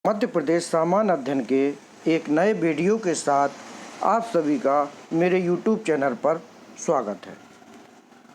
मध्य प्रदेश सामान्य अध्ययन के एक नए वीडियो के साथ आप सभी का मेरे YouTube चैनल पर स्वागत है।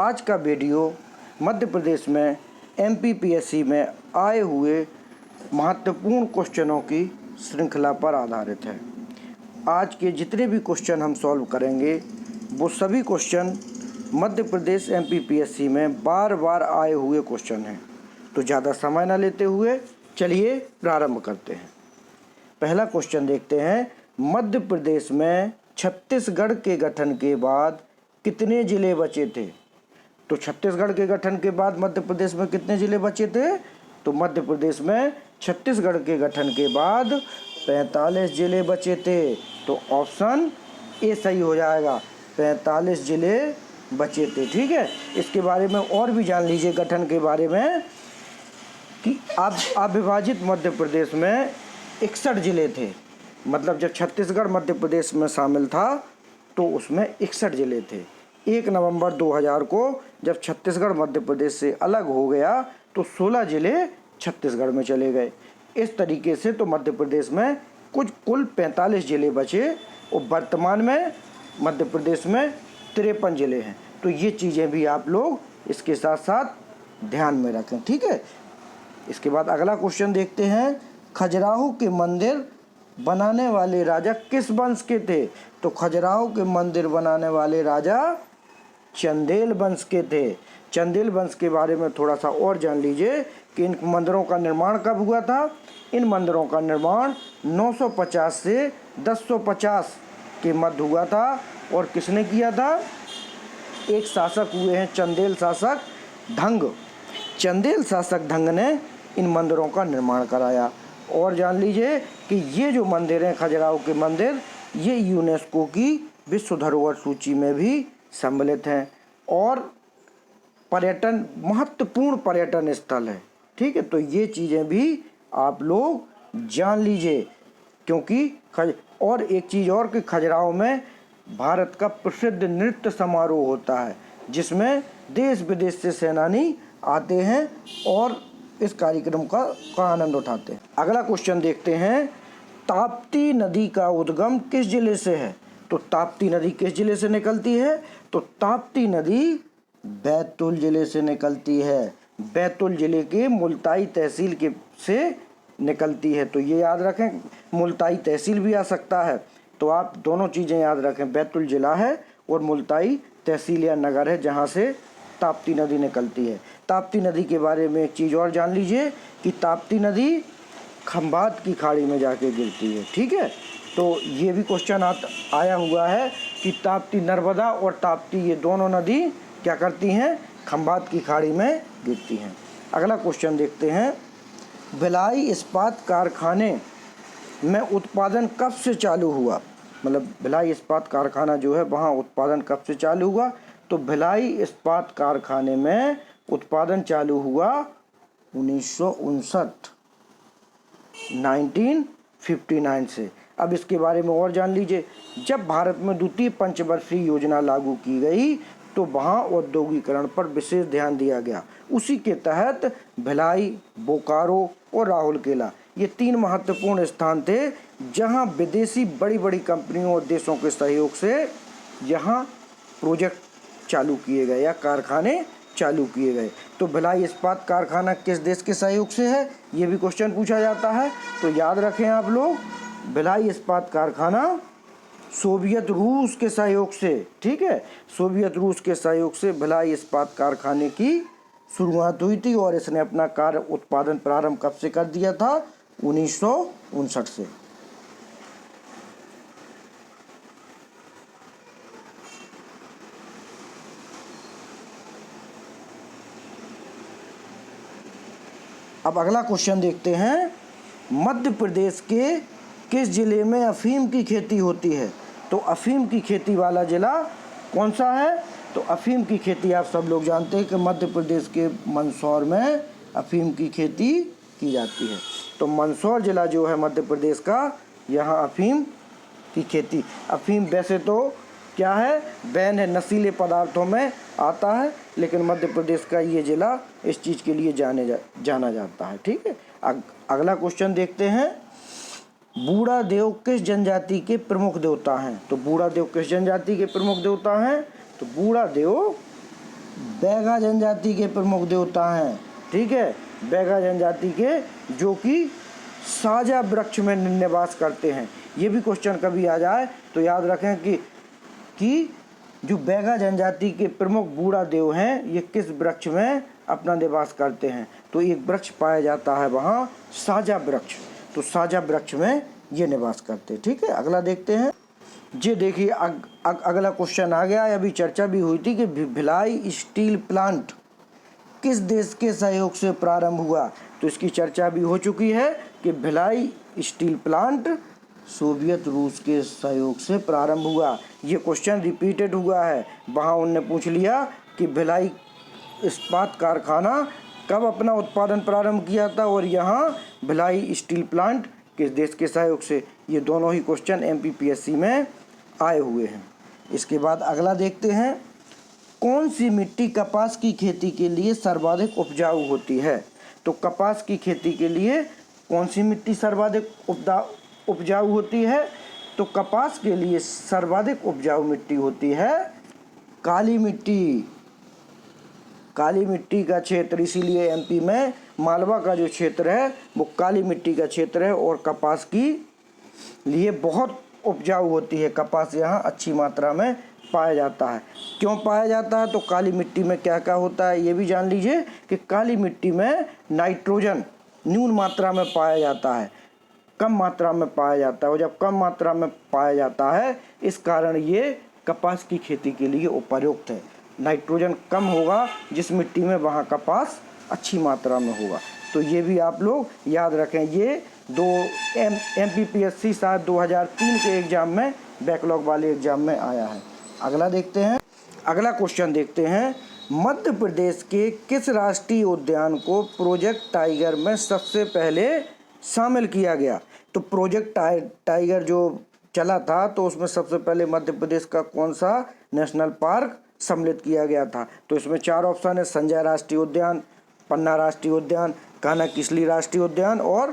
आज का वीडियो मध्य प्रदेश में MPPSC में आए हुए महत्वपूर्ण क्वेश्चनों की श्रृंखला पर आधारित है। आज के जितने भी क्वेश्चन हम सॉल्व करेंगे वो सभी क्वेश्चन मध्य प्रदेश MPPSC में बार बार आए हुए क्वेश्चन हैं। तो ज़्यादा समय न लेते हुए चलिए प्रारंभ करते हैं। पहला क्वेश्चन देखते हैं। मध्य प्रदेश में छत्तीसगढ़ के गठन के बाद कितने ज़िले बचे थे? तो छत्तीसगढ़ के गठन के बाद मध्य प्रदेश में कितने ज़िले बचे थे? तो मध्य प्रदेश में छत्तीसगढ़ के गठन के बाद 45 ज़िले बचे थे। तो ऑप्शन ए सही हो जाएगा, 45 ज़िले बचे थे। ठीक है, इसके बारे में और भी जान लीजिए गठन के बारे में कि अब अविभाजित मध्य प्रदेश में 61 ज़िले थे। मतलब जब छत्तीसगढ़ मध्य प्रदेश में शामिल था तो उसमें 61 ज़िले थे। 1 नवंबर 2000 को जब छत्तीसगढ़ मध्य प्रदेश से अलग हो गया तो 16 ज़िले छत्तीसगढ़ में चले गए। इस तरीके से तो मध्य प्रदेश में कुल 45 ज़िले बचे और वर्तमान में मध्य प्रदेश में 53 ज़िले हैं। तो ये चीज़ें भी आप लोग इसके साथ साथ ध्यान में रखें। ठीक है, इसके बाद अगला क्वेश्चन देखते हैं। खजुराहो के मंदिर बनाने वाले राजा किस वंश के थे? तो खजुराहो के मंदिर बनाने वाले राजा चंदेल वंश के थे। चंदेल वंश के बारे में थोड़ा सा और जान लीजिए कि इन मंदिरों का निर्माण कब हुआ था। इन मंदिरों का निर्माण 950 से 1050 के मध्य हुआ था। और किसने किया था? एक शासक हुए हैं चंदेल शासक धंग। चंदेल शासक धंग ने इन मंदिरों का निर्माण कराया। और जान लीजिए कि ये जो मंदिर हैं खजुराहो के मंदिर, ये यूनेस्को की विश्व धरोहर सूची में भी सम्मिलित हैं और पर्यटन महत्वपूर्ण पर्यटन स्थल है। ठीक है, तो ये चीज़ें भी आप लोग जान लीजिए क्योंकि और एक चीज़ और कि खजुराहो में भारत का प्रसिद्ध नृत्य समारोह होता है जिसमें देश विदेश से सैलानी आते हैं और इस कार्यक्रम का आनंद उठाते हैं। अगला क्वेश्चन देखते हैं। ताप्ती नदी का उद्गम किस जिले से है? तो ताप्ती नदी किस जिले से निकलती है? तो ताप्ती नदी बैतूल जिले से निकलती है। बैतूल जिले के मुल्ताई तहसील के से निकलती है। तो ये याद रखें, मुल्ताई तहसील भी आ सकता है। तो आप दोनों चीज़ें याद रखें, बैतूल जिला है और मुल्ताई तहसील या नगर है जहाँ से ताप्ती नदी निकलती है। ताप्ती नदी के बारे में एक चीज़ और जान लीजिए कि ताप्ती नदी खंभात की खाड़ी में जाके गिरती है। ठीक है, तो ये भी क्वेश्चन आया हुआ है कि ताप्ती नर्मदा और ताप्ती ये दोनों नदी क्या करती हैं? खंभात की खाड़ी में गिरती हैं। अगला क्वेश्चन देखते हैं। भिलाई इस्पात कारखाने में उत्पादन कब से चालू हुआ? मतलब भिलाई इस्पात कारखाना जो है वहाँ उत्पादन कब से चालू हुआ? तो भिलाई इस्पात कारखाने में उत्पादन चालू हुआ 1959 से। अब इसके बारे में और जान लीजिए। जब भारत में द्वितीय पंचवर्षीय योजना लागू की गई तो वहाँ औद्योगिकरण पर विशेष ध्यान दिया गया। उसी के तहत भिलाई, बोकारो और राउरकेला ये 3 महत्वपूर्ण स्थान थे जहाँ विदेशी बड़ी बड़ी कंपनियों और देशों के सहयोग से यहाँ प्रोजेक्ट चालू किए गए या कारखाने चालू किए गए। तो भिलाई इस्पात कारखाना किस देश के सहयोग से है? ये भी क्वेश्चन पूछा जाता है। तो याद रखें आप लोग, भिलाई इस्पात कारखाना सोवियत रूस के सहयोग से, ठीक है, सोवियत रूस के सहयोग से भिलाई इस्पात कारखाने की शुरुआत हुई थी और इसने अपना कार्य उत्पादन प्रारंभ कब से कर दिया था? 1959 से। अब अगला क्वेश्चन देखते हैं। मध्य प्रदेश के किस जिले में अफीम की खेती होती है? तो अफीम की खेती वाला जिला कौन सा है? तो अफीम की खेती आप सब लोग जानते हैं कि मध्य प्रदेश के मंदसौर में अफीम की खेती की जाती है। तो मंदसौर जिला जो है मध्य प्रदेश का, यहाँ अफीम की खेती। अफीम वैसे तो क्या है? बैन है, नशीले पदार्थों में आता है, लेकिन मध्य प्रदेश का ये ज़िला इस चीज़ के लिए जाना जाता है। ठीक है, अगला क्वेश्चन देखते हैं। बूढ़ा देव किस जनजाति के प्रमुख देवता हैं? तो बूढ़ा देव किस जनजाति के प्रमुख देवता हैं? तो बूढ़ा देव बैगा जनजाति के प्रमुख देवता हैं। ठीक है, बैगा जनजाति के, जो कि साजा वृक्ष में निवास करते हैं। ये भी क्वेश्चन कभी आ जाए तो याद रखें कि जो बैगा जनजाति के प्रमुख बूढ़ा देव हैं, ये किस वृक्ष में अपना निवास करते हैं? तो एक वृक्ष पाया जाता है वहाँ, साजा वृक्ष। तो साजा वृक्ष में ये निवास करते हैं। ठीक है, अगला देखते हैं। ये देखिए अगला क्वेश्चन आ गया। अभी चर्चा भी हुई थी कि भिलाई स्टील प्लांट किस देश के सहयोग से प्रारंभ हुआ? तो इसकी चर्चा भी हो चुकी है कि भिलाई स्टील प्लांट सोवियत रूस के सहयोग से प्रारंभ हुआ। ये क्वेश्चन रिपीटेड हुआ है। वहाँ उनने पूछ लिया कि भिलाई इस्पात कारखाना कब अपना उत्पादन प्रारंभ किया था, और यहाँ भिलाई स्टील प्लांट किस देश के सहयोग से। ये दोनों ही क्वेश्चन MPPSC में आए हुए हैं। इसके बाद अगला देखते हैं। कौन सी मिट्टी कपास की खेती के लिए सर्वाधिक उपजाऊ होती है? तो कपास की खेती के लिए कौन सी मिट्टी सर्वाधिक उपजाऊ होती है? तो कपास के लिए सर्वाधिक उपजाऊ मिट्टी होती है काली मिट्टी। काली मिट्टी का क्षेत्र, इसीलिए MP में मालवा का जो क्षेत्र है वो काली मिट्टी का क्षेत्र है, और कपास की लिए बहुत उपजाऊ होती है। कपास यहाँ अच्छी मात्रा में पाया जाता है। क्यों पाया जाता है? तो काली मिट्टी में क्या क्या होता है ये भी जान लीजिए कि काली मिट्टी में नाइट्रोजन न्यून मात्रा में पाया जाता है, कम मात्रा में पाया जाता है, और जब कम मात्रा में पाया जाता है इस कारण ये कपास की खेती के लिए उपयुक्त है। नाइट्रोजन कम होगा जिस मिट्टी में, वहाँ कपास अच्छी मात्रा में होगा। तो ये भी आप लोग याद रखें। ये दो MPPSC शायद 2003 के एग्ज़ाम में, बैकलॉग वाले एग्ज़ाम में आया है। अगला देखते हैं। अगला क्वेश्चन देखते हैं। मध्य प्रदेश के किस राष्ट्रीय उद्यान को प्रोजेक्ट टाइगर में सबसे पहले शामिल किया गया? तो प्रोजेक्ट टाइगर जो चला था तो उसमें सबसे पहले मध्य प्रदेश का कौन सा नेशनल पार्क सम्मिलित किया गया था? तो इसमें 4 ऑप्शन है: संजय राष्ट्रीय उद्यान, पन्ना राष्ट्रीय उद्यान, कान्हा किसली राष्ट्रीय उद्यान और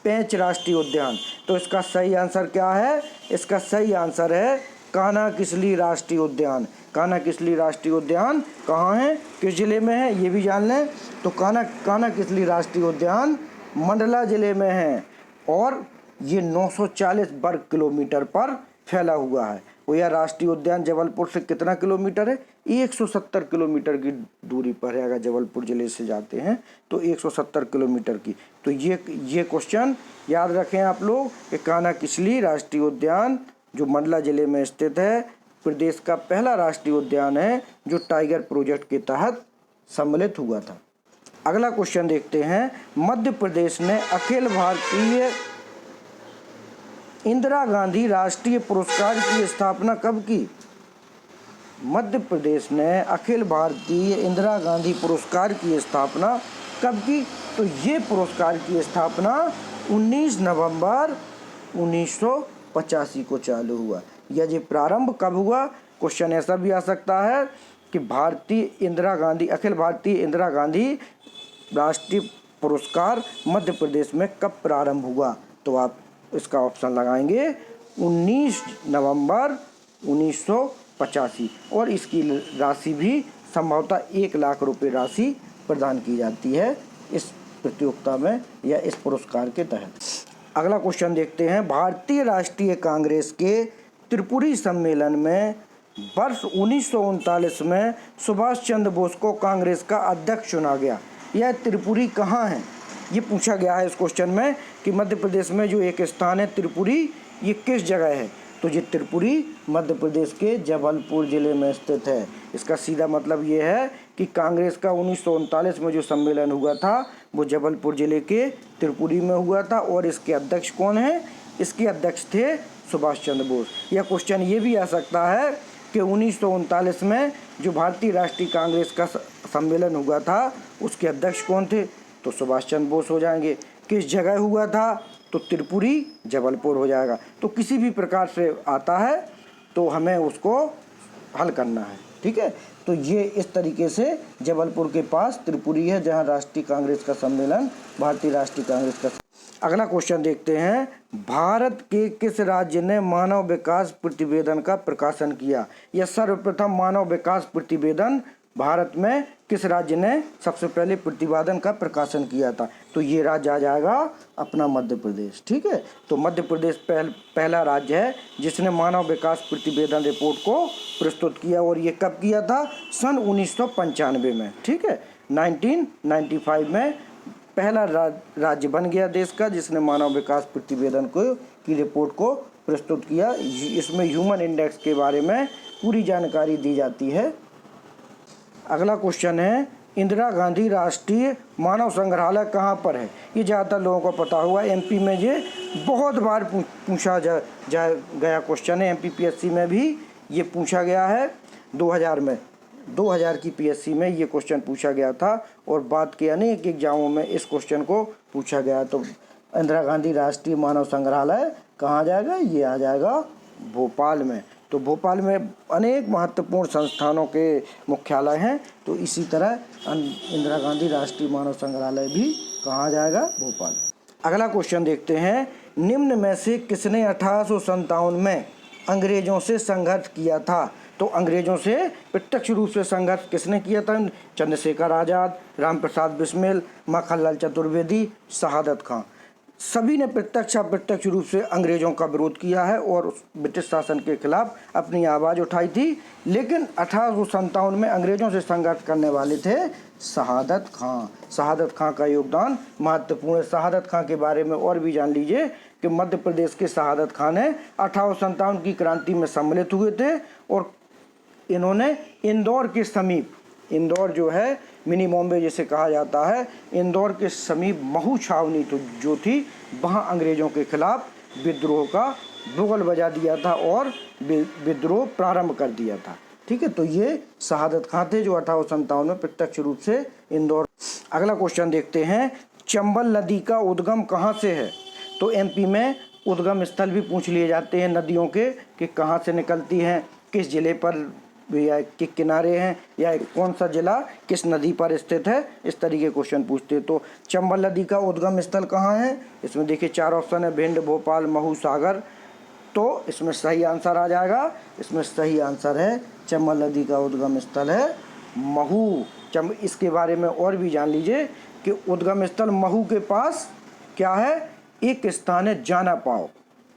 पेंच राष्ट्रीय उद्यान। तो इसका सही आंसर क्या है? इसका सही आंसर है कान्हा किसली राष्ट्रीय उद्यान। कान्हा किसली राष्ट्रीय उद्यान कहाँ है, किस जिले में है, ये भी जान लें। तो कान्हा किसली राष्ट्रीय उद्यान मंडला जिले में है, और ये 940 वर्ग किलोमीटर पर फैला हुआ है। और यह राष्ट्रीय उद्यान जबलपुर से कितना किलोमीटर है? 170 किलोमीटर की दूरी पर है। अगर जबलपुर ज़िले से जाते हैं तो 170 किलोमीटर की। तो ये क्वेश्चन याद रखें आप लोग कि कान्हा किसली राष्ट्रीय उद्यान जो मंडला ज़िले में स्थित है, प्रदेश का पहला राष्ट्रीय उद्यान है जो टाइगर प्रोजेक्ट के तहत सम्मिलित हुआ था। अगला क्वेश्चन देखते हैं। मध्य प्रदेश ने अखिल भारतीय इंदिरा गांधी राष्ट्रीय पुरस्कार की स्थापना कब की? मध्य प्रदेश ने अखिल भारतीय इंदिरा गांधी पुरस्कार की स्थापना कब की? तो ये पुरस्कार की स्थापना 19 नवंबर 1985 को चालू हुआ। या ये प्रारंभ कब हुआ? क्वेश्चन ऐसा भी आ सकता है कि अखिल भारतीय इंदिरा गांधी राष्ट्रीय पुरस्कार मध्य प्रदेश में कब प्रारंभ हुआ? तो आप इसका ऑप्शन लगाएंगे 19 नवंबर 1985, और इसकी राशि भी संभवतः 1 लाख रुपए राशि प्रदान की जाती है इस प्रतियोगिता में या इस पुरस्कार के तहत। अगला क्वेश्चन देखते हैं। भारतीय राष्ट्रीय कांग्रेस के त्रिपुरी सम्मेलन में वर्ष 1939 में सुभाष चंद्र बोस को कांग्रेस का अध्यक्ष चुना गया। यह त्रिपुरी कहाँ है? ये पूछा गया है इस क्वेश्चन में कि मध्य प्रदेश में जो एक स्थान है त्रिपुरी, ये किस जगह है? तो ये त्रिपुरी मध्य प्रदेश के जबलपुर ज़िले में स्थित है। इसका सीधा मतलब ये है कि कांग्रेस का 1939 में जो सम्मेलन हुआ था वो जबलपुर ज़िले के त्रिपुरी में हुआ था, और इसके अध्यक्ष कौन हैं? इसके अध्यक्ष थे सुभाष चंद्र बोस। यह क्वेश्चन ये भी आ सकता है कि 1939 में जो भारतीय राष्ट्रीय कांग्रेस का सम्मेलन हुआ था उसके अध्यक्ष कौन थे? तो सुभाष चंद्र बोस हो जाएंगे। किस जगह हुआ था? तो त्रिपुरी जबलपुर हो जाएगा। तो किसी भी प्रकार से आता है तो हमें उसको हल करना है। ठीक है, तो ये इस तरीके से जबलपुर के पास त्रिपुरी है जहां राष्ट्रीय कांग्रेस का सम्मेलन, भारतीय राष्ट्रीय कांग्रेस का अगला क्वेश्चन देखते हैं, भारत के किस राज्य ने मानव विकास प्रतिवेदन का प्रकाशन किया? यह सर्वप्रथम मानव विकास प्रतिवेदन भारत में किस राज्य ने सबसे पहले प्रतिवेदन का प्रकाशन किया था? तो ये राज्य आ जाएगा अपना मध्य प्रदेश। ठीक है, तो मध्य प्रदेश पहला राज्य है जिसने मानव विकास प्रतिवेदन रिपोर्ट को प्रस्तुत किया। और ये कब किया था? सन 1995 में। ठीक है, 1995 में पहला राज्य बन गया देश का जिसने मानव विकास प्रतिवेदन की रिपोर्ट को प्रस्तुत किया। इसमें ह्यूमन इंडेक्स के बारे में पूरी जानकारी दी जाती है। अगला क्वेश्चन है, इंदिरा गांधी राष्ट्रीय मानव संग्रहालय कहाँ पर है? ये ज़्यादातर लोगों को पता हुआ, एमपी में ये बहुत बार पूछा गया क्वेश्चन है। एमपीपीएससी में भी ये पूछा गया है। 2000 की पीएससी में ये क्वेश्चन पूछा गया था और बाद के अनेक एग्जामों में इस क्वेश्चन को पूछा गया। तो इंदिरा गांधी राष्ट्रीय मानव संग्रहालय कहाँ आ जाएगा? ये आ जाएगा भोपाल में। तो भोपाल में अनेक महत्वपूर्ण संस्थानों के मुख्यालय हैं। तो इसी तरह इंदिरा गांधी राष्ट्रीय मानव संग्रहालय भी कहाँ जाएगा? भोपाल। अगला क्वेश्चन देखते हैं, निम्न में से किसने 1857 में अंग्रेजों से संघर्ष किया था? तो अंग्रेजों से प्रत्यक्ष रूप से संघर्ष किसने किया था? चंद्रशेखर आज़ाद, रामप्रसाद बिस्मिल, माखनलाल चतुर्वेदी, शहादत खां। सभी ने प्रत्यक्ष अप्रत्यक्ष रूप से अंग्रेजों का विरोध किया है और ब्रिटिश शासन के खिलाफ अपनी आवाज़ उठाई थी। लेकिन 1857 में अंग्रेजों से संघर्ष करने वाले थे शहादत खां। शहादत खां का योगदान महत्वपूर्ण है। शहादत खां के बारे में और भी जान लीजिए कि मध्य प्रदेश के शहादत खां ने 1857 की क्रांति में सम्मिलित हुए थे और इन्होंने इंदौर के समीप, इंदौर जो है मिनी बॉम्बे जिसे कहा जाता है, इंदौर के समीप महू छावनी तो जो थी वहाँ अंग्रेज़ों के खिलाफ विद्रोह का बुगल बजा दिया था और विद्रोह प्रारंभ कर दिया था। ठीक है, तो ये शहादत खां थे जो 1857 में प्रत्यक्ष रूप से इंदौर। अगला क्वेश्चन देखते हैं, चंबल नदी का उद्गम कहाँ से है? तो एमपी में उद्गम स्थल भी पूछ लिए जाते हैं नदियों के कि कहाँ से निकलती हैं, किस जिले पर या के किनारे हैं, या कौन सा जिला किस नदी पर स्थित है, इस तरीके क्वेश्चन पूछते हैं। तो चंबल नदी का उद्गम स्थल कहाँ है? इसमें देखिए 4 ऑप्शन है, भिंड, भोपाल, महू, सागर। तो इसमें सही आंसर आ जाएगा, इसमें सही आंसर है चंबल नदी का उद्गम स्थल है महू। इसके बारे में और भी जान लीजिए कि उद्गम स्थल महू के पास क्या है? एक स्थान है जानापाव।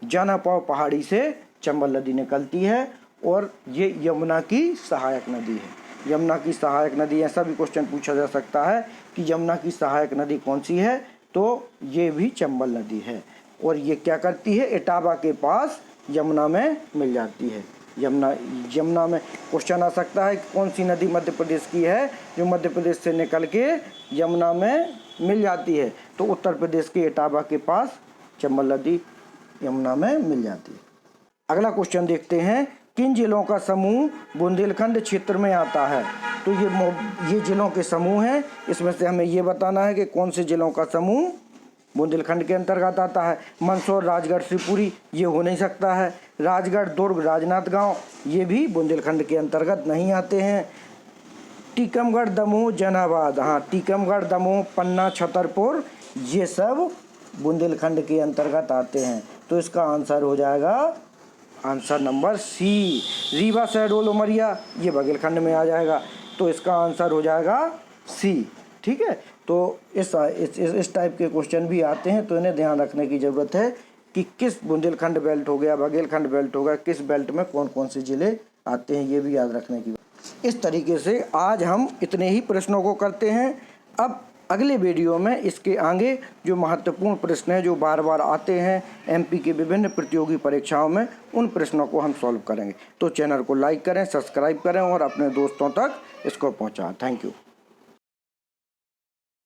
जानापाव पहाड़ी से चंबल नदी निकलती है और ये यमुना की सहायक नदी है। यमुना की सहायक नदी, ऐसा भी क्वेश्चन पूछा जा सकता है कि यमुना की सहायक नदी कौन सी है? तो ये भी चंबल नदी है और ये क्या करती है? इटावा के पास यमुना में मिल जाती है। यमुना में क्वेश्चन आ सकता है कि कौन सी नदी मध्य प्रदेश की है जो मध्य प्रदेश से निकल के यमुना में मिल जाती है? तो उत्तर प्रदेश के इटावा के पास चंबल नदी यमुना में मिल जाती है। अगला क्वेश्चन देखते हैं, किन जिलों का समूह बुंदेलखंड क्षेत्र में आता है? तो ये जिलों के समूह हैं। इसमें से हमें ये बताना है कि कौन से जिलों का समूह बुंदेलखंड के अंतर्गत आता है। मंदसौर, राजगढ़, शिवपुरी ये हो नहीं सकता है। राजगढ़, दुर्ग, राजनांदगांव ये भी बुंदेलखंड के अंतर्गत नहीं आते हैं। टीकमगढ़, दमोह, जहानाबाद, हाँ टीकमगढ़, दमोह, पन्ना, छतरपुर ये सब बुंदेलखंड के अंतर्गत आते हैं। तो इसका आंसर हो जाएगा answer number C. Rewa, Shahdol, Umaria ये बघेलखंड में आ जाएगा। तो इसका आंसर हो जाएगा सी। ठीक है, तो इस टाइप के क्वेश्चन भी आते हैं, तो इन्हें ध्यान रखने की ज़रूरत है कि किस बुंदेलखंड बेल्ट हो गया, बघेलखंड बेल्ट हो गया, किस बेल्ट में कौन कौन से ज़िले आते हैं, ये भी याद रखने की। इस तरीके से आज हम इतने ही प्रश्नों को करते हैं। अब अगले वीडियो में इसके आगे जो महत्वपूर्ण प्रश्न हैं जो बार बार आते हैं एमपी के विभिन्न प्रतियोगी परीक्षाओं में, उन प्रश्नों को हम सॉल्व करेंगे। तो चैनल को लाइक करें, सब्सक्राइब करें और अपने दोस्तों तक इसको पहुंचाएं। Thank you.